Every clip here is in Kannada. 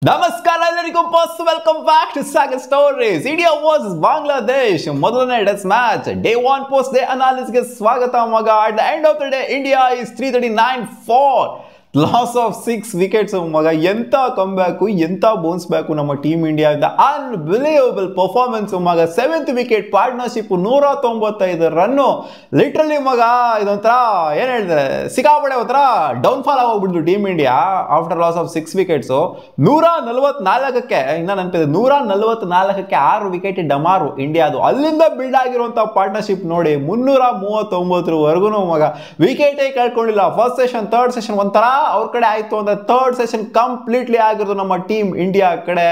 ನಮಸ್ಕಾರ ಎಲ್ಲರಿಗೂ boss welcome back to Sagar stories. India versus Bangladesh ಮೊದಲನೇ test match day 1 post day analysis ಗೆ ಸ್ವಾಗತ ಮಗ. At the end of the day India is 339 for loss of 6 wickets ಮಗ. ಎಂತ ಕಮ್ಬ್ಯಾಕು, ಎಂತ ಬೌನ್ಸ್ ಬ್ಯಾಕು ನಮ್ಮ ಟೀಮ್ ಇಂಡಿಯಾ ಇಂದ. ಅನ್ಬಿಲೀವಬಲ್ ಪರ್ಫಾರ್ಮೆನ್ಸ್ ಮಗ. 7th wicket partnership 195 run. Literally ಮಗ ಇದೊಂಥರ ಏನ್ ಹೇಳಿದ್ರೆ ಸಿಕ್ಕಾಪಡೆ ಒಂಥರ ಡೌನ್ ಫಾಲ್ ಆಗೋಗ್ಬಿಡ್ತು team India after loss of 6 wickets. 144ಕ್ಕೆ ಇನ್ನ ನೆನಪಿದೆ, 144ಕ್ಕೆ 6 ವಿಕೆಟ್ ಡಮಾರು ಇಂಡಿಯಾದು. ಅಲ್ಲಿಂದ ಬಿಲ್ಡ್ ಆಗಿರುವಂತ ಪಾರ್ಟ್ನರ್ಶಿಪ್ ನೋಡಿ 339 ಮಗ. ವಿಕೆಟೇ ಕಳ್ಕೊಂಡಿಲ್ಲ. ಫಸ್ಟ್ ಸೆಷನ್, ಥರ್ಡ್ ಸೆಷನ್ ಒಂಥರ ಅವ್ರ ಕಡೆ ಆಯ್ತು ಅಂದ್ರೆ ಥರ್ಡ್ ಸೆಷನ್ ಕಂಪ್ಲೀಟ್ಲಿ ಆಗಿರೋದು ನಮ್ಮ ಟೀಮ್ ಇಂಡಿಯಾ ಕಡೆ.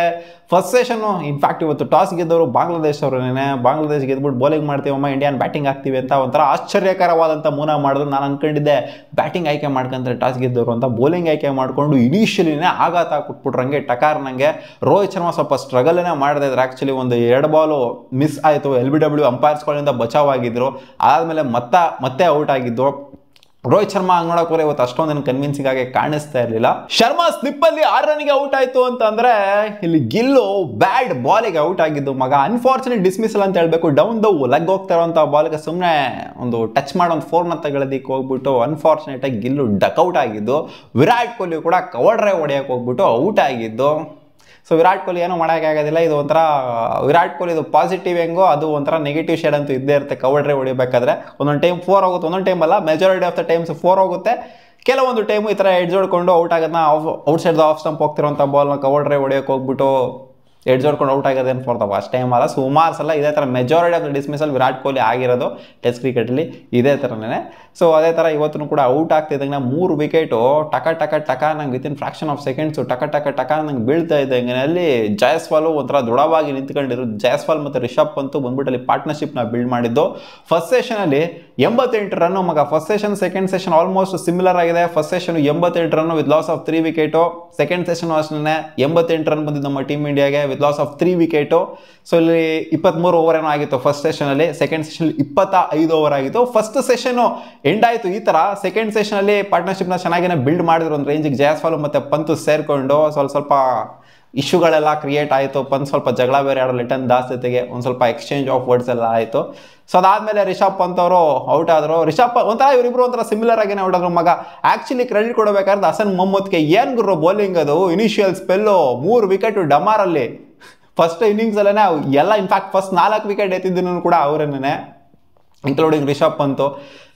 ಫಸ್ಟ್ ಸೆಷನ್ ಇನ್ಫ್ಯಾಕ್ಟ್ ಇವತ್ತು ಟಾಸ್ ಗೆದ್ದವರು ಬಾಂಗ್ಲಾದೇಶ್ ಅವರೇನೆ. ಬಾಂಗ್ಲಾದೇಶ್ ಗೆದ್ಬಿಟ್ಟು ಬೌಲಿಂಗ್ ಮಾಡ್ತೀವಮ್ಮ, ಇಂಡಿಯನ್ ಬ್ಯಾಟಿಂಗ್ ಆಗ್ತೀವಿ ಅಂತ ಒಂಥರ ಆಶ್ಚರ್ಯಕರವಾದಂಥ ಮೂನ ಮಾಡಿದ್ರು. ನಾನು ಅನ್ಕೊಂಡಿದ್ದೆ ಬ್ಯಾಟಿಂಗ್ ಆಯ್ಕೆ ಮಾಡ್ಕೊಂತಾರೆ ಟಾಸ್ ಗೆದ್ದವರು ಅಂತ. ಬೌಲಿಂಗ್ ಆಯ್ಕೆ ಮಾಡಿಕೊಂಡು ಇನಿಷಿಯಲಿನೇ ಆಘಾತ ಕೊಟ್ಬಿಟ್ರು ಹಂಗೆ ಟಕಾರ್ ನಂಗೆ. ರೋಹಿತ್ ಶರ್ಮಾ ಸ್ವಲ್ಪ ಸ್ಟ್ರಗಲ್ನೇ ಮಾಡ್ತಾ ಇದ್ರು. ಆ್ಯಕ್ಚುಲಿ ಒಂದು 2 ಬಾಲು ಮಿಸ್ ಆಯಿತು. LBW ಅಂಪೈರ್ಸ್ಗಳಿಂದ ಬಚಾವಾಗಿದ್ರು. ಆದಮೇಲೆ ಮತ್ತೆ ಔಟ್ ಆಗಿದ್ದು. ರೋಹಿತ್ ಶರ್ಮಾ ಹಂಗ್ ನೋಡಕ್ ಹೋದ್ರೆ ಇವತ್ತು ಅಷ್ಟೊಂದೇನು ಕನ್ವಿನ್ಸಿಂಗ್ ಆಗಿ ಕಾಣಿಸ್ತಾ ಇರಲಿಲ್ಲ. ಶರ್ಮಾ ಸ್ಲಿಪ್ ಅಲ್ಲಿ 6 ರನ್ಗೆ ಔಟ್ ಆಯ್ತು ಅಂತಂದ್ರೆ ಇಲ್ಲಿ ಗಿಲ್ಲು ಬ್ಯಾಡ್ ಬಾಲಿಗೆ ಔಟ್ ಆಗಿದ್ದು ಮಗ. ಅನ್ಫಾರ್ಚುನೇಟ್ ಡಿಸ್ಮಿಸಲ್ ಅಂತ ಹೇಳ್ಬೇಕು. ಡೌನ್ ದ ಲೆಗ್ ಹೋಗ್ತಾ ಇರುವಂತ ಬಾಲ್ಗೆ ಸುಮ್ಮನೆ ಒಂದು ಟಚ್ ಮಾಡೋ ಒಂದು 4 ತಗೊಳ್ಳೋದಕ್ಕೆ ಹೋಗ್ಬಿಟ್ಟು ಅನ್ಫಾರ್ಚುನೇಟ್ ಆಗಿ ಗಿಲ್ಲು ಡಕ್ಔಟ್ ಆಗಿದ್ದು. ವಿರಾಟ್ ಕೊಹ್ಲಿ ಕೂಡ ಕವರ್ ಡ್ರೈವ್ ಹೊಡೆಯಕ್ಕೆ ಹೋಗ್ಬಿಟ್ಟು ಔಟ್ ಆಗಿದ್ದು. ಸೊ ವಿರಾಟ್ ಕೊಹ್ಲಿ ಏನೂ ಮಾಡೋಕ್ಕಾಗೋದಿಲ್ಲ. ಇದು ಒಂಥರ ವಿರಾಟ್ ಕೊಹ್ಲಿ ಇದು ಪಾಸಿಟಿವ್ ಹೆಂಗೋ ಅದು ಒಂಥರ ನೆಗೆಟಿವ್ ಶೇಡ್ ಅಂತೂ ಇದ್ದೇ ಇರುತ್ತೆ. ಕವರ್ ಡ್ರೈವ್ ಹೊಡಿಬೇಕಾದ್ರೆ ಒಂದೊಂದು ಟೈಮ್ 4 ಹೋಗುತ್ತೆ, ಒಂದೊಂದು ಟೈಮ್ ಅಲ್ಲ, ಮೆಜಾರಿಟಿ ಆಫ್ ದ ಟೈಮ್ಸ್ 4 ಹೋಗುತ್ತೆ. ಕೆಲವೊಂದು ಟೈಮು ಈ ಥರ ಎಡ್ಜ್ ಹೊಡ್ಕೊಂಡು ಔಟ್ ಆಗೋದನ್ನ ಔಟ್ಸೈಡ್ ದ ಆಫ್ ಸ್ಟಂಪ್ ಹೋಗ್ತಿರೋಂಥ ಬಾಲ್ನ ಕವರ್ ಡ್ರೈವ್ ಹೊಡೆಯೋಕೆ ಹೋಗ್ಬಿಟ್ಟು ಎಡ್ಜ್ ಹೊಡ್ಕೊಂಡು ಔಟ್ ಆಗೋದೇನು ಫಾರ್ ದ ಫಸ್ಟ್ ಟೈಮ್ ಅಲ್ಲ, ಸುಮಾರು ಸಲ ಇದೇ ಥರ majority of the dismissal Virat Kohli ಆಗಿರೋದು ಟೆಸ್ಟ್ ಕ್ರಿಕೆಟಲ್ಲಿ ಇದೇ ಥರನೇ. ಸೊ ಅದೇ ಥರ ಇವತ್ತು ಕೂಡ ಔಟ್ ಆಗ್ತಿದ್ದಂಗೆ 3 ವಿಕೆಟು ಟಕ ನಂಗೆ ವಿತಿನ್ ಫ್ರಾಕ್ಷನ್ ಆಫ್ ಸೆಕೆಂಡ್ಸು ಟಕ ನಂಗೆ ಬೀಳ್ತಾ ಇದ್ದಂಗೆ ಅಲ್ಲಿ ಜಯಸ್ವಾಲು ಒಂಥರ ದೃಢವಾಗಿ ನಿಂತ್ಕೊಂಡಿದ್ರು. ಜಯಸ್ವಾಲ್ ಮತ್ತು ರಿಷಬ್ ಪಂತ್ ಬಂದ್ಬಿಟ್ಟು ಅಲ್ಲಿ ಪಾರ್ಟ್ನರ್ಶಿಪ್ನ ಬಿಲ್ಡ್ ಮಾಡಿದ್ದು. ಫಸ್ಟ್ ಸೆಷನಲ್ಲಿ 88 ರನ್ನು ಮಗ. First session second session almost similar ಆಗಿದೆ. First session 88 run with loss of 3 wicket. Second session ಅಷ್ಟೇ 88 ರನ್ ಬಂದಿದ್ದು ನಮ್ಮ ಟೀಮ್ ಇಂಡಿಯಾಗೆ with loss of 3 wicket. So ಇಲ್ಲಿ 23 ಓವರ್ ಏನೋ ಆಗಿತ್ತು ಫಸ್ಟ್ ಸೆಷನಲ್ಲಿ. ಸೆಕೆಂಡ್ ಸೆಷನ್ 25 ಓವರ್ ಆಗಿತ್ತು. ಫಸ್ಟ್ ಸೆಷನ್ ಎಂಡ್ ಆಯಿತು ಈ ಥರ. ಸೆಕೆಂಡ್ ಸೆಷನಲ್ಲಿ ಪಾರ್ಟ್ನರ್ಶಿಪ್ನ ಚೆನ್ನಾಗೇ ಬಿಲ್ಡ್ ಮಾಡಿದ್ರು ಒಂದು ರೇಂಜಿಗೆ. ಜಯಸ್ವಾಲ್ ಮತ್ತು ಪಂತ್ ಸೇರಿಕೊಂಡು ಸ್ವಲ್ಪ ಇಶ್ಯೂಗಳೆಲ್ಲ ಕ್ರಿಯೇಟ್ ಆಯಿತು. ಪಂತ್ ಸ್ವಲ್ಪ ಜಗಳ ಬೇರೆ ಆಡೋ ಲಿಟನ್ ದಾಸ್ ಜೊತೆಗೆ ಒಂದು ಸ್ವಲ್ಪ ಎಕ್ಸ್ಚೇಂಜ್ ಆಫ್ ವರ್ಡ್ಸ್ ಎಲ್ಲ ಆಯಿತು. ಸೊ ಅದಾದಮೇಲೆ ರಿಷಬ್ ಪಂತ್ ಅವರು ಔಟ್ ಆದರು. ರಿಷಬ್ ಒಂಥರ ಇವರಿಬ್ರು ಒಂಥರ ಸಿಮಿಲರ್ ಆಗಿನೇ ಔಟ್ ಆದ್ರು ಮಗ. ಆ್ಯಕ್ಚುಲಿ ಕ್ರೆಡಿಟ್ ಕೊಡಬೇಕಾದ್ರೆ ಹಸನ್ ಮೊಹಮ್ಮದ್ಗೆ ಏನು ಗುರು ಬೌಲಿಂಗ್ ಅದು. ಇನಿಷಿಯಲ್ ಸ್ಪೆಲ್ಲು 3 ವಿಕೆಟು ಡಮಾರಲ್ಲಿ. ಫಸ್ಟ್ ಇನ್ನಿಂಗ್ಸಲ್ಲೇ ಎಲ್ಲ ಇನ್ಫ್ಯಾಕ್ಟ್ ಫಸ್ಟ್ 4 ವಿಕೆಟ್ ಎತ್ತಿದ್ದನ್ನು ಕೂಡ ಅವರೇನೇ, ಇನ್ಕ್ಲೂಡಿಂಗ್ ರಿಷಬ್ ಪಂತು.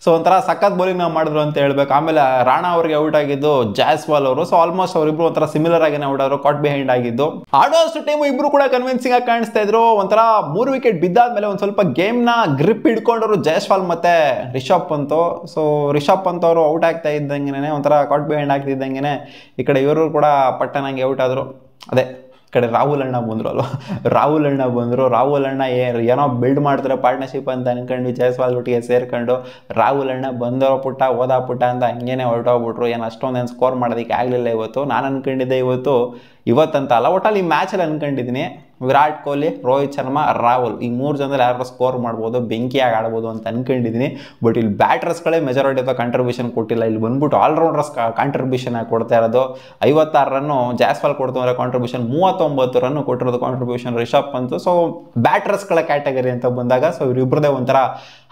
ಸೊ ಒಂಥರ ಸಖತ್ ಬೌಲಿಂಗ್ ನಾವು ಮಾಡಿದ್ರು ಅಂತ ಹೇಳ್ಬೇಕು. ಆಮೇಲೆ ರಾಣಾ ಅವ್ರಿಗೆ ಔಟ್ ಆಗಿದ್ದು ಜಯಸ್ವಾಲ್ ಅವರು. ಸೊ ಆಲ್ಮೋಸ್ಟ್ ಅವರಿಬ್ರು ಒಂಥರ ಸಿಮಿಲರ್ ಆಗಿನೇ ಔಟ್ ಆದ್ರು, ಕಾಟ್ ಬಿಹೈಂಡ್ ಆಗಿದ್ದು. ಆಡೋಷ್ಟು ಟೈಮು ಇಬ್ರು ಕೂಡ ಕನ್ವಿನ್ಸಿಂಗ್ ಆಗಿ ಕಾಣಿಸ್ತಾ ಇದ್ರು. ಒಂಥರ 3 ವಿಕೆಟ್ ಬಿದ್ದಾದ್ಮೇಲೆ ಒಂದು ಸ್ವಲ್ಪ ಗೇಮ್ನ ಗ್ರಿಪ್ ಹಿಡ್ಕೊಂಡ್ರು ಜಯಸ್ವಾಲ್ ಮತ್ತೆ ರಿಷಬ್ ಪಂತು. ಸೊ ರಿಷಬ್ ಪಂತ್ ಅವರು ಔಟ್ ಆಗ್ತಾ ಇದ್ದಂಗೆ ಒಂಥರ ಕಾಟ್ ಬಿಹೈಂಡ್ ಆಗ್ತಿದ್ದಂಗೆ ಈ ಕಡೆ ಇವರು ಕೂಡ ಪಟ್ಟಣಂಗೆ ಔಟ್ ಆದರು. ಅದೇ ಕಡೆ ರಾಹುಲ್ ಅಣ್ಣ ಬಂದರು ಅಲ್ವಾ, ರಾಹುಲ್ ಅಣ್ಣ ಏನೋ ಬಿಲ್ಡ್ ಮಾಡ್ತಾರೆ ಪಾರ್ಟ್ನರ್ಶಿಪ್ ಅಂತ ಅನ್ಕೊಂಡು ಜಯಸ್ವಾಲ್ ಒಟ್ಟಿಗೆ ಸೇರ್ಕೊಂಡು ರಾಹುಲ್ ಅಣ್ಣ ಬಂದರೋ ಪುಟ್ಟ ಹೋದ ಪುಟ್ಟ ಅಂತ ಹಂಗೇನೆ ಹೊರಟೋಗ್ಬಿಟ್ರು. ಏನು ಅಷ್ಟೊಂದೇನು ಸ್ಕೋರ್ ಮಾಡೋದಕ್ಕೆ ಆಗಲಿಲ್ಲ ಇವತ್ತು. ನಾನು ಅನ್ಕೊಂಡಿದ್ದೆ ಇವತ್ತಂತ ಅಲ್ಲ, ಒಟ್ಟಲ್ಲಿ ಈ ಮ್ಯಾಚಲ್ಲಿ ಅನ್ಕೊಂಡಿದ್ದೀನಿ ವಿರಾಟ್ ಕೊಹ್ಲಿ, ರೋಹಿತ್ ಶರ್ಮಾ, ರಾಹುಲ್ ಈ 3 ಜನದಲ್ಲಿ ಯಾರು ಸ್ಕೋರ್ ಮಾಡ್ಬೋದು, ಬೆಂಕಿಯಾಗಿ ಆಡ್ಬೋದು ಅಂತ ಅನ್ಕೊಂಡಿದ್ದೀನಿ. ಬಟ್ ಇಲ್ಲಿ ಬ್ಯಾಟರ್ಸ್ಗಳೇ ಮೆಜಾರಿಟಿ ಆಫ್ ಕಾಂಟ್ರಿಬ್ಯೂಷನ್ ಕೊಟ್ಟಿಲ್ಲ. ಇಲ್ಲಿ ಬಂದ್ಬಿಟ್ಟು ಆಲ್ರೌಂಡರ್ಸ್ ಕಾಂಟ್ರಿಬ್ಯೂಷನ್ ಆಗಿ ಕೊಡ್ತಾ ಇರೋದು. 56 ರನ್ನು ಜಯಸ್ವಾಲ್ ಕೊಡ್ತಾರೆ ಕಾಂಟ್ರಿಬ್ಯೂಷನ್, 39 ರನ್ನು ಕೊಟ್ಟಿರೋದು ಕಾಂಟ್ರಿಬ್ಯೂಷನ್ ರಿಷಬ್ ಪಂತ್. ಸೊ ಬ್ಯಾಟರ್ಸ್ಗಳ ಕ್ಯಾಟಗರಿ ಅಂತ ಬಂದಾಗ ಸೊ ಇವರಿಬ್ಬರದೇ ಒಂಥರ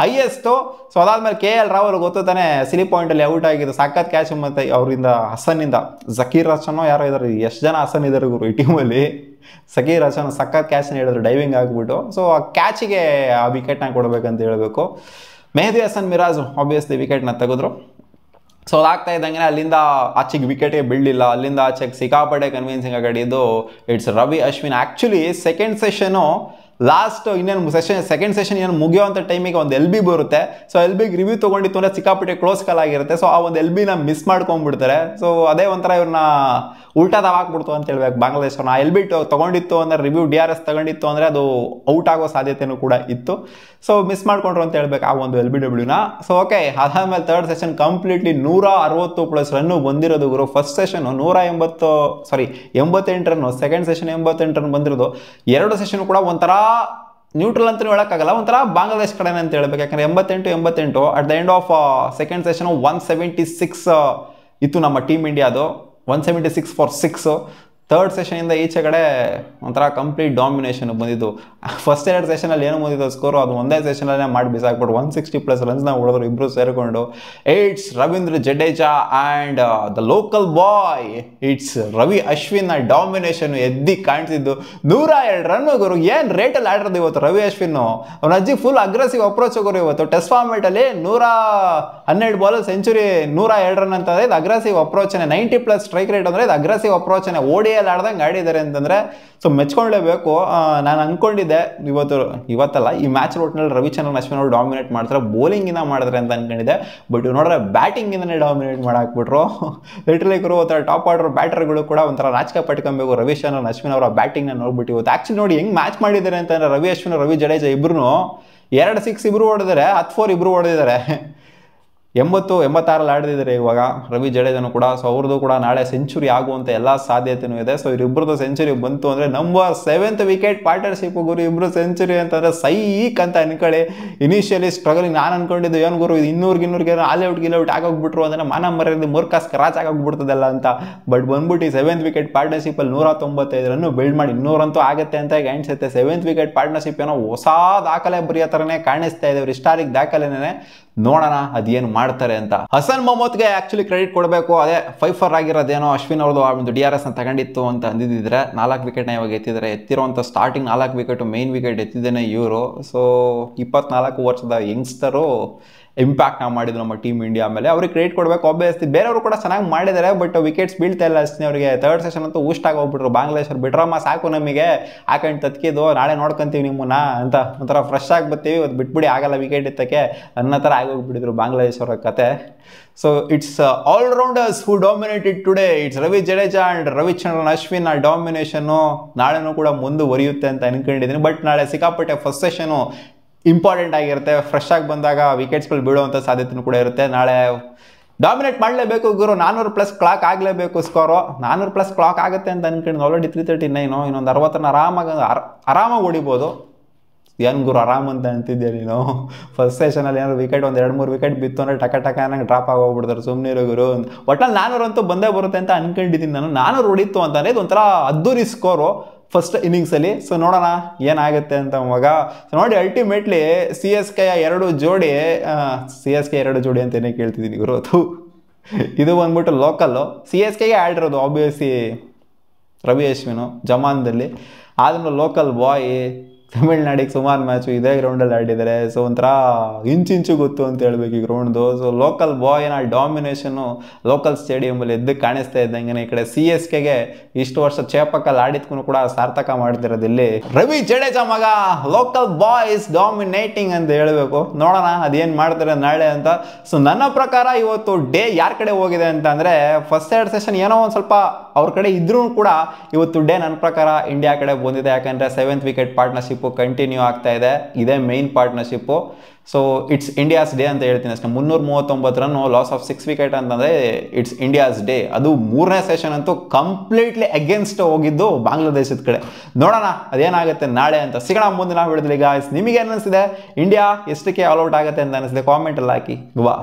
ಹೈಯೆಸ್ಟು. ಸೊ ಅದಾದ್ಮೇಲೆ KL ರಾಹುಲ್ ಗೊತ್ತು ತಾನೆ, ಸಿಲಿ ಪಾಯಿಂಟಲ್ಲಿ ಔಟ್ ಆಗಿದ್ದು. ಸಖತ್ ಕ್ಯಾಚ್ ಮತ್ತು ಅವರಿಂದ ಹಸನ್ನಿಂದ ಜಕೀರ್ ಹಸನೋ ಯಾರೋ ಇದ್ದಾರೆ, ಎಷ್ಟು ಜನ ಹಸನ್ ಇದ್ದಾರೆ ಗುರು ಈ ಟೀಮಲ್ಲಿ. ಜಕೀರ್ ಹಸನ್ ಸಖತ್ ಕ್ಯಾಚ್ನ ಹೇಳಿದ್ರು ಡೈವಿಂಗ್ ಆಗಿಬಿಟ್ಟು. ಸೊ ಆ ಕ್ಯಾಚಿಗೆ ಆ ವಿಕೆಟ್ನ ಕೊಡಬೇಕಂತ ಹೇಳಬೇಕು. ಮೆಹದಿ ಹಸನ್ ಮಿರಾಜ್ ಆಬ್ವಿಯಸ್ಲಿ ವಿಕೆಟ್ನ ತೆಗೆದ್ರು. ಸೊ ಅದಾಗ್ತಾ ಇದ್ದಂಗೆ ಅಲ್ಲಿಂದ ಆಚೆಗೆ ವಿಕೆಟ್ಗೆ ಬೀಳಲಿಲ್ಲ. ಅಲ್ಲಿಂದ ಆಚೆಗೆ ಸಿಕ್ಕಾಪಟ್ಟೆ ಕನ್ವಿನ್ಸಿಂಗ್ ಆಗಿದ್ದು it's Ravi Ashwin. Actually second session last ಇನ್ನೇನು ಸೆಕೆಂಡ್ ಸೆಷನ್ ಏನು ಮುಗಿಯೋವಂಥ ಟೈಮಿಗೆ ಒಂದು LB ಬರುತ್ತೆ. ಸೊ LBಗೆ ರಿವ್ಯೂ ತೊಗೊಂಡಿತ್ತು ಅಂದರೆ ಸಿಕ್ಕಾಪಟ್ಟೆ ಕ್ಲೋಸ್ ಕಾಲ್ ಆಗಿರುತ್ತೆ. ಸೊ ಆ ಒಂದು LBನ ಮಿಸ್ ಮಾಡ್ಕೊಂಡ್ಬಿಡ್ತಾರೆ. ಸೊ ಅದೇ ಒಂಥರ ಇವ್ರನ್ನ ಉಲ್ಟಾದ ಹಾಕ್ಬಿಡ್ತು ಅಂತ ಹೇಳ್ಬೇಕು ಬಾಂಗ್ಲಾದೇಶವ್ರನ್ನ. LB ತೊಗೊಂಡಿತ್ತು ಅಂದರೆ ರಿವ್ಯೂ DRS ತಗೊಂಡಿತ್ತು ಅಂದರೆ ಅದು ಔಟ್ ಆಗೋ ಸಾಧ್ಯತೆಯೂ ಕೂಡ ಇತ್ತು. ಸೊ ಮಿಸ್ ಮಾಡ್ಕೊಂಡ್ರು ಅಂತ ಹೇಳ್ಬೇಕು ಆ ಒಂದು LBWನ. ಸೊ ಓಕೆ, ಅದಾದಮೇಲೆ ಥರ್ಡ್ ಸೆಷನ್ ಕಂಪ್ಲೀಟ್ಲಿ 160+ ರನ್ನು ಬಂದಿರೋದು ಗುರು. First session 88 run, second session 88 run ಬಂದಿರೋದು. 2 ಸೆಷನ್ ಕೂಡ ಒಂಥರ ನ್ಯೂಟ್ರಲ್ ಅಂತಲೂ ಹೇಳೋಕ್ಕಾಗಲ್ಲ, ಒಂಥರ ಬಾಂಗ್ಲಾದೇಶ್ ಕಡೆನೇ ಅಂತ ಹೇಳ್ಬೇಕು. ಯಾಕಂದರೆ 88 at the end of second session 176 ಇತ್ತು ನಮ್ಮ ಟೀಮ್ ಇಂಡಿಯಾದು. 176 ಫಾರ್ 6. ಥರ್ಡ್ ಸೆಷನಿಂದ ಈಚೆ ಕಡೆ ಒಂಥರ ಕಂಪ್ಲೀಟ್ ಡಾಮಿನೇಷನ್ ಬಂದಿದ್ದು. ಫಸ್ಟ್ 2 ಸೆಷನಲ್ಲಿ ಏನು ಬಂದಿದ್ದು ಸ್ಕೋರು, ಅದು ಒಂದೇ ಸೆಷನಲ್ಲೇ ಮಾಡಿ ಬಿಸಾಕ್ಬಿಟ್ಟು 160+ ರನ್ಸ್ನ ಹೊಡೆದ್ರು ಇಬ್ಬರು ಸೇರಿಕೊಂಡು. It's Ravindra Jadeja and the local boy it's Ravi Ashwin domination ಎದ್ದಿ ಕಾಣ್ತಿದ್ದು. 102 ರನ್ ಗುರು, ಏನು ರೇಟಲ್ಲಿ ಆಡಿರೋದು ಇವತ್ತು ರವಿ ಅಶ್ವಿನ್. ಅವನ ಅಜ್ಜಿ ಫುಲ್ ಅಗ್ರೆಸಿವ್ ಅಪ್ರೋಚ್ ಹೋಗೋರು ಇವತ್ತು. ಟೆಸ್ಟ್ ಫಾರ್ಮೇಟಲ್ಲಿ 112 ಬಾಲ್ ಸೆಂಚುರಿ 102 ರನ್ ಅಂತಂದರೆ ಇದು ಅಗ್ರೆಸಿವ್ ಅಪ್ರೋಚನೆ. 90+ ಸ್ಟ್ರೈಕ್ ರೇಟ್ ಅಂದರೆ ಇದು ಅಗ್ರೆಸಿವ್ ಅಪ್ರೋಚನೆ. ಓಡಿಯಲ್ಲಿ ಆಡ್ದಂಗೆ ಆಡಿದ್ದಾರೆ ಅಂತಂದರೆ ಸೊ ಮೆಚ್ಕೊಳ್ಳೇಬೇಕು. ನಾನು ಅಂದ್ಕೊಂಡಿದ್ದೆ ಇವತ್ತಲ್ಲ ಈ ಮ್ಯಾಚ್ ಒಟ್ಟಿನಲ್ಲಿ ರವಿಚಂದ್ರನ್ ಅಶ್ವಿನ್ ಅವರು ಡಾಮಿನೇಟ್ ಮಾಡ್ತಾರೆ, ಬೌಲಿಂಗಿಂದ ಮಾಡಿದ್ರೆ ಅಂತ ಅಂದ್ಕೊಂಡಿದ್ದೆ. ಬಟ್ ನೋಡಿದ್ರೆ ಬ್ಯಾಟಿಂಗಿಂದನೇ ಡಾಮಿನೇಟ್ ಮಾಡಾಕ್ಬಿಟ್ರು. ಲಿಟ್ರಲಿಗರು ಒಂಥರ ಟಾಪ್ ಆರ್ಡರ್ ಬ್ಯಾಟರ್ಗಳು ಕೂಡ ಒಂಥರ ನಾಚಿಕೆ ಪಟ್ಕೊಬೇಕು ರವಿಚಂದ್ರನ್ ಅಶ್ವಿನ್ ಅವರ ಬ್ಯಾಟಿಂಗ್ನ ನೋಡ್ಬಿಟ್ಟು ಇವತ್ತು. ಆ್ಯಕ್ಚುಲಿ ನೋಡಿ ಹೆಂಗೆ ಮ್ಯಾಚ್ ಮಾಡಿದ್ದಾರೆ ಅಂತಂದರೆ ರವಿ ಅಶ್ವಿನ್ ರವಿ ಜಡೇಜಾ ಇಬ್ರು 2 6 ಇಬ್ರು ಹೊಡೆದಿದ್ದಾರೆ, 10 4 ಇಬ್ರು ಹೊಡೆದಿದ್ದಾರೆ. 80-86 ಆಡಿದ್ದಾರೆ ಇವಾಗ ರವಿ ಜಡೇಜಾನು ಕೂಡ. ಸೊ ಅವ್ರದ್ದು ಕೂಡ ನಾಳೆ ಸೆಂಚುರಿ ಆಗುವಂಥ ಎಲ್ಲ ಸಾಧ್ಯತೆಯೂ ಇದೆ. ಸೊ ಇವರಿಬ್ಬರದ್ದು ಸೆಂಚುರಿ ಬಂತು ಅಂದರೆ ನಂಬರ್ 7th ವಿಕೆಟ್ ಪಾರ್ಟ್ನರ್ಶಿಪ್ ಗುರು. ಇಬ್ಬರು ಸೆಂಚುರಿ ಅಂತಂದರೆ ಸೈಕ್ ಅಂತ ಅನ್ಕೊಳ್ಳಿ. ಇನಿಷಿಯಲಿ ಸ್ಟ್ರಗಲಿಂಗ್ ನಾನು ಅನ್ಕೊಂಡಿದ್ದು ಏನು ಗುರು ಇದು 200 ಆಲ್ಔಟ್ ಆಗೋಗ್ಬಿಟ್ರು ಅಂದರೆ ಮಾನ ಮರ್ಯಾದೆ ಮೂರ್ಖ ಸ್ಕ್ರಾಚ್ ಆಗೋಗ್ಬಿಡ್ತದಲ್ಲ ಅಂತ. ಬಟ್ ಬಂದ್ಬಿಟ್ಟು 7th ವಿಕೆಟ್ ಪಾರ್ಟ್ನರ್ಶಿಪ್ಪಲ್ಲಿ 195 ರನ್ನು ಬಿಲ್ಡ್ ಮಾಡಿ 200 ಅಂತೂ ಆಗುತ್ತೆ ಅಂತ ಕಾಣಿಸುತ್ತೆ. 7th ವಿಕೆಟ್ ಪಾರ್ಟ್ನರ್ಶಿಪ್ ಏನೋ ಹೊಸ ದಾಖಲೆ ಬರೆಯೋ ಥರನೇ ಕಾಣಿಸ್ತಾ ಇದೆ, ಹಿಸ್ಟಾರಿಕ್ ದಾಖಲೆನೇ. ನೋಡೋಣ ಅದೇನು ಮಾಡ್ತಾರೆ ಅಂತ. ಹಸನ್ ಮೊಹಮ್ಮದ್ಗೆ ಆ್ಯಕ್ಚುಲಿ ಕ್ರೆಡಿಟ್ ಕೊಡಬೇಕು. ಅದೇ 5 4 ಆಗಿರೋದೇನೋ ಅಶ್ವಿನ್ ಅವ್ರದ್ದು ಒಂದು DRS ತಗೊಂಡಿತ್ತು ಅಂತ ಅಂದಿದ್ದಿದ್ರೆ 4 ವಿಕೆಟ್ನ ಇವಾಗ ಎತ್ತಿದ್ದಾರೆ. ಎತ್ತಿರೋಂಥ ಸ್ಟಾರ್ಟಿಂಗ್ 4 ವಿಕೆಟು ಮೇನ್ ವಿಕೆಟ್ ಎತ್ತಿದ್ದೇನೆ ಇವರು. ಸೊ 24 ವರ್ಷದ ಯಂಗ್ಸ್ಟರು ಇಂಪ್ಯಾಕ್ಟ್ ಮಾಡಿದ್ರು ನಮ್ಮ ಟೀಮ್ ಇಂಡಿಯಾ ಮೇಲೆ. ಅವ್ರಿಗೆ ಕ್ರೆಡಿಟ್ ಕೊಡಬೇಕು ಆಬ್ವಿಯಸ್ಲಿ. ಬೇರೆಯವರು ಕೂಡ ಚೆನ್ನಾಗಿ ಮಾಡಿದ್ದಾರೆ, ಬಟ್ ವಿಕೆಟ್ಸ್ ಬೀಳ್ತಾ ಇಲ್ಲ ಅಷ್ಟೇ ಅವರಿಗೆ. ಥರ್ಡ್ ಸೆಷನ್ ಅಂತೂ ಊಷ್ಟಾಗಿ ಹೋಗ್ಬಿಟ್ರು ಬಾಂಗ್ಲಾದೇಶವ್ರು. ಬಿಟ್ರಮ್ಮ ಸಾಕು ನಮಗೆ ಹಾಕೊಂಡು ತತ್ಕಿದ್ದು, ನಾಳೆ ನೋಡ್ಕೊಂತೀವಿ ನಿಮ್ಮನ್ನ ಅಂತ ಒಂಥರ ಫ್ರೆಶ್ ಆಗಿ ಬರ್ತೀವಿ, ಇವತ್ತು ಬಿಟ್ಬಿಡಿ ಆಗಲ್ಲ ವಿಕೆಟ್ ಎತ್ತಕ್ಕೆ ಅನ್ನೋ ಥರ ಆಗೋಗ್ಬಿಟ್ಟಿದ್ರು ಬಾಂಗ್ಲಾದೇಶವರ ಕತೆ. So it's all-rounders who dominated today. It's Ravi Jadeja and Ravichandran Ashwin ಆ ಡಾಮಿನೇಷನ್ನು ನಾಳೆನೂ ಕೂಡ ಮುಂದುವರಿಯುತ್ತೆ ಅಂತ ಅನ್ಕೊಂಡಿದ್ದೀನಿ. ಬಟ್ ನಾಳೆ ಸಿಕ್ಕಾಪಟ್ಟೆ ಫಸ್ಟ್ ಸೆಷನು ಇಂಪಾರ್ಟೆಂಟ್ ಆಗಿರುತ್ತೆ. ಫ್ರೆಶ್ ಆಗಿ ಬಂದಾಗ ವಿಕೆಟ್ಸ್ಗಳು ಬೀಳುವಂಥ ಸಾಧ್ಯತೆಯೂ ಕೂಡ ಇರುತ್ತೆ. ನಾಳೆ ಡಾಮಿನೇಟ್ ಮಾಡಲೇಬೇಕು ಗುರು. 400+ ಕ್ಲಾಕ್ ಆಗಲೇಬೇಕು ಸ್ಕೋರು. 400+ ಕ್ಲಾಕ್ ಆಗುತ್ತೆ ಅಂತ ಅನ್ಕೊಂಡು ಆಲ್ರೆಡಿ 339. ಇನ್ನೊಂದು 60 ಆರಾಮಾಗಿ ಹೊಡಿಬೋದು. ಏನು ಗುರು ಆರಾಮ್ ಅಂತ ಅಂತಿದ್ದೆ ನೀನು. ಫಸ್ಟ್ ಸೆಷನಲ್ಲಿ ಏನಾದ್ರು ವಿಕೆಟ್ ಒಂದು 2-3 ವಿಕೆಟ್ ಬಿತ್ತು ಅಂದರೆ ಟಕ ಅನ್ನಂಗೆ ಡ್ರಾಪ್ ಆಗೋಗ್ಬಿಡ್ತಾರೆ. ಸುಮ್ಮನೆ ಗುರು. ಒಟ್ಟಲ್ಲಿ 400 ಅಂತೂ ಬಂದೇ ಬರುತ್ತೆ ಅಂತ ಅನ್ಕೊಂಡಿದ್ದೀನಿ ನಾನು. 400 ಹೊಡಿತು ಅಂತಂದರೆ ಇದು ಒಂಥರ ಅದ್ದೂರಿ ಸ್ಕೋರು ಫಸ್ಟ್ ಇನ್ನಿಂಗ್ಸಲ್ಲಿ. ಸೊ ನೋಡೋಣ ಏನಾಗುತ್ತೆ ಅಂತ ಮಗ. ನೋಡಿ ಅಲ್ಟಿಮೇಟ್ಲಿ CSK 2 ಜೋಡಿ ಅಂತಲೇ ಕೇಳ್ತಿದ್ದೀನಿ ಗುರು. ಇದು ಬಂದ್ಬಿಟ್ಟು ಲೋಕಲ್ಲು CSKಗೆ ಆಡಿರೋದು ಆಬ್ವಿಯಸ್ಲಿ ರವಿ ಅಶ್ವಿನು ಜಮಾನ್ದಲ್ಲಿ. ಆದ್ರೂ ಲೋಕಲ್ ಬಾಯ್ ತಮಿಳ್ನಾಡಿಗೆ ಸುಮಾರು ಮ್ಯಾಚು ಇದೇ ಗ್ರೌಂಡಲ್ಲಿ ಆಡಿದ್ದಾರೆ. ಸೊ ಒಂಥರ ಇಂಚಿಂಚು ಗೊತ್ತು ಅಂತ ಹೇಳ್ಬೇಕು ಈ ಗ್ರೌಂಡ್ದು. ಸೊ ಲೋಕಲ್ ಬಾಯ್ನ ಡಾಮಿನೇಷನ್ನು ಲೋಕಲ್ ಸ್ಟೇಡಿಯಮಲ್ಲಿ ಎದ್ದು ಕಾಣಿಸ್ತಾ ಇದ್ದಂಗೆ ಈ ಕಡೆ CSKಗೆ ಇಷ್ಟು ವರ್ಷ ಚೇಪಕ್ಕಲ್ಲಿ ಆಡಿದ್ಕೂ ಕೂಡ ಸಾರ್ಥಕ ಮಾಡ್ತಿರೋದಿಲ್ಲಿ ರವಿ ಜಡೇಜಾ ಮಗ. ಲೋಕಲ್ ಬಾಯ್ಸ್ ಡಾಮಿನೇಟಿಂಗ್ ಅಂತ ಹೇಳಬೇಕು. ನೋಡೋಣ ಅದೇನು ಮಾಡ್ತಾರೆ ನಾಳೆ ಅಂತ. ಸೊ ನನ್ನ ಪ್ರಕಾರ ಇವತ್ತು ಡೇ ಯಾರ ಕಡೆ ಹೋಗಿದೆ ಅಂತ ಅಂದರೆ ಫಸ್ಟ್ 2 ಸೆಷನ್ ಏನೋ ಒಂದು ಸ್ವಲ್ಪ ಅವ್ರ ಕಡೆ ಇದ್ರೂ ಕೂಡ ಇವತ್ತು ಡೇ ನನ್ನ ಪ್ರಕಾರ ಇಂಡಿಯಾ ಕಡೆ ಬಂದಿದೆ. ಯಾಕಂದರೆ 7th ವಿಕೆಟ್ ಪಾರ್ಟ್ನರ್ಶಿಪ್ ಕಂಟಿನ್ಯೂ ಆಗ್ತಾ ಇದೆ. ಇದೇ main partnership. So it's India's day ಅಂತ ಹೇಳ್ತೀನಿ ಅಷ್ಟೇ. 339 ರನ್ನು, ಲಾಸ್ ಆಫ್ 6 ವಿಕೆಟ್ ಅಂತಂದರೆ ಇಟ್ಸ್ ಇಂಡಿಯಾಸ್ ಡೇ. ಅದು 3ನೇ ಸೆಷನ್ ಅಂತೂ ಕಂಪ್ಲೀಟ್ಲಿ ಅಗೇನ್ಸ್ಟ್ ಹೋಗಿದ್ದು ಬಾಂಗ್ಲಾದೇಶದ ಕಡೆ. ನೋಡೋಣ ಅದೇನಾಗುತ್ತೆ ನಾಳೆ ಅಂತ. ಸಿಗೋಣ ಮುಂದಿನ ವಿಡಿಯೋದಲ್ಲಿ ಗಾಯ್ಸ್. ನಿಮಗೆ ಏನು ಅನಿಸಿದೆ? ಇಂಡಿಯಾ ಎಷ್ಟಕ್ಕೆ ಆಲ್ ಔಟ್ ಆಗುತ್ತೆ ಅಂತ ಅನಿಸಿದೆ ಕಾಮೆಂಟಲ್ಲಿ ಹಾಕಿ. ವಾ.